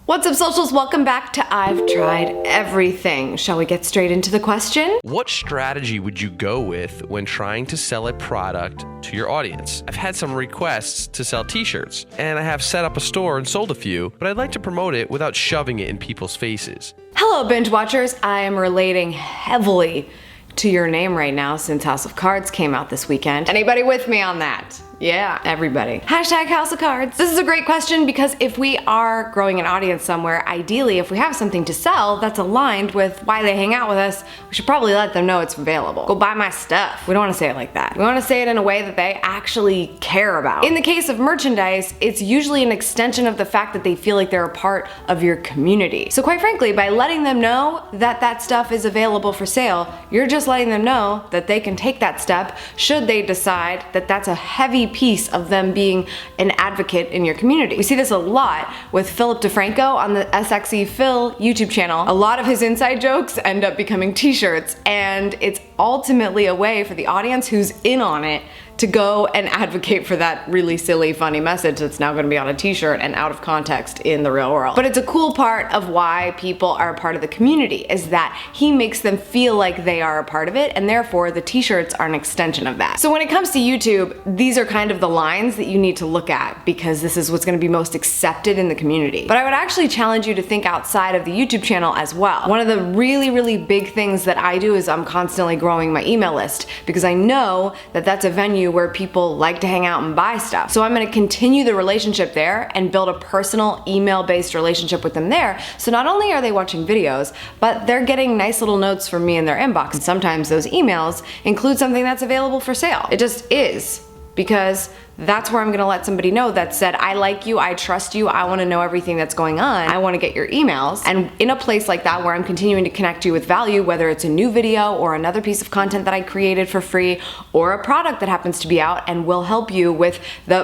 What's up, socials? Welcome back to I've Tried Everything. Shall we get straight into the question? What strategy would you go with when trying to sell a product to your audience? I've had some requests to sell t-shirts, and I have set up a store and sold a few, but I'd like to promote it without shoving it in people's faces. Hello, binge watchers. I am relating heavily to your name right now since House of Cards came out this weekend. Anybody with me on that? Yeah, everybody. Hashtag House of Cards. This is a great question because if we are growing an audience somewhere, ideally if we have something to sell that's aligned with why they hang out with us, we should probably let them know it's available. Go buy my stuff. We don't want to say it like that. We want to say it in a way that they actually care about. In the case of merchandise, it's usually an extension of the fact that they feel like they're a part of your community. So quite frankly, by letting them know that that stuff is available for sale, you're just letting them know that they can take that step should they decide that that's a heavy piece of them being an advocate in your community. We see this a lot with Philip DeFranco on the SXE Phil YouTube channel. A lot of his inside jokes end up becoming t-shirts, and it's ultimately a way for the audience who's in on it to go and advocate for that really silly, funny message that's now going to be on a t-shirt and out of context in the real world. But it's a cool part of why people are a part of the community, is that he makes them feel like they are a part of it, and therefore the t-shirts are an extension of that. So when it comes to YouTube, these are kind of the lines that you need to look at because this is what's going to be most accepted in the community. But I would actually challenge you to think outside of the YouTube channel as well. One of the really big things that I do is I'm constantly growing my email list because I know that that's a venue where people like to hang out and buy stuff. So I'm going to continue the relationship there and build a personal email-based relationship with them there. So not only are they watching videos, but they're getting nice little notes from me in their inbox. And sometimes those emails include something that's available for sale. It just is, because that's where I'm gonna let somebody know that said, I like you, I trust you, I wanna know everything that's going on, I wanna get your emails. And in a place like that where I'm continuing to connect you with value, whether it's a new video or another piece of content that I created for free, or a product that happens to be out and will help you with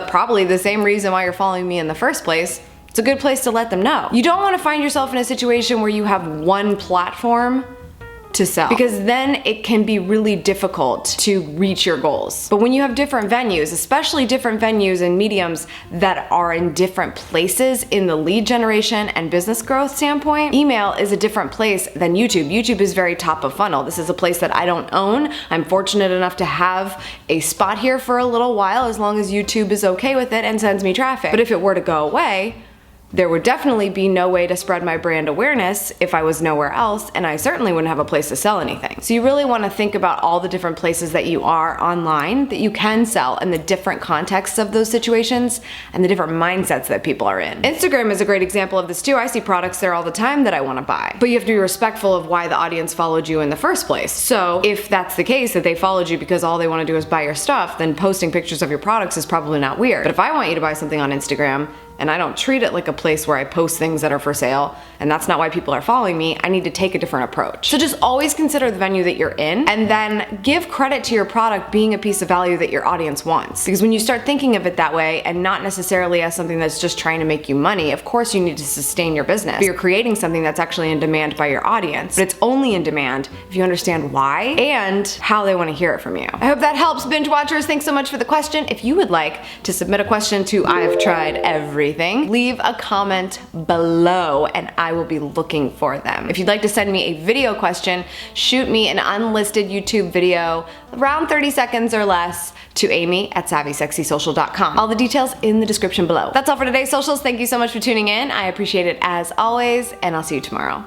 probably the same reason why you're following me in the first place, it's a good place to let them know. You don't wanna find yourself in a situation where you have one platform to sell, because then it can be really difficult to reach your goals. But when you have different venues, especially different venues and mediums that are in different places in the lead generation and business growth standpoint, email is a different place than YouTube. YouTube is very top of funnel. This is a place that I don't own. I'm fortunate enough to have a spot here for a little while as long as YouTube is okay with it and sends me traffic. But if it were to go away, there would definitely be no way to spread my brand awareness if I was nowhere else, and I certainly wouldn't have a place to sell anything. So you really want to think about all the different places that you are online that you can sell, and the different contexts of those situations and the different mindsets that people are in. Instagram is a great example of this too. I see products there all the time that I want to buy, but you have to be respectful of why the audience followed you in the first place. So if that's the case, that they followed you because all they want to do is buy your stuff, then posting pictures of your products is probably not weird. But if I want you to buy something on Instagram, and I don't treat it like a place where I post things that are for sale, and that's not why people are following me, I need to take a different approach. So just always consider the venue that you're in, and then give credit to your product being a piece of value that your audience wants. Because when you start thinking of it that way, and not necessarily as something that's just trying to make you money, of course you need to sustain your business. But you're creating something that's actually in demand by your audience. But it's only in demand if you understand why and how they want to hear it from you. I hope that helps, binge watchers. Thanks so much for the question. If you would like to submit a question to I've Tried Everything, leave a comment below and I will be looking for them. If you'd like to send me a video question, shoot me an unlisted YouTube video, around 30 seconds or less, to amy@savvysexysocial.com. All the details in the description below. That's all for today, socials. Thank you so much for tuning in. I appreciate it as always, and I'll see you tomorrow.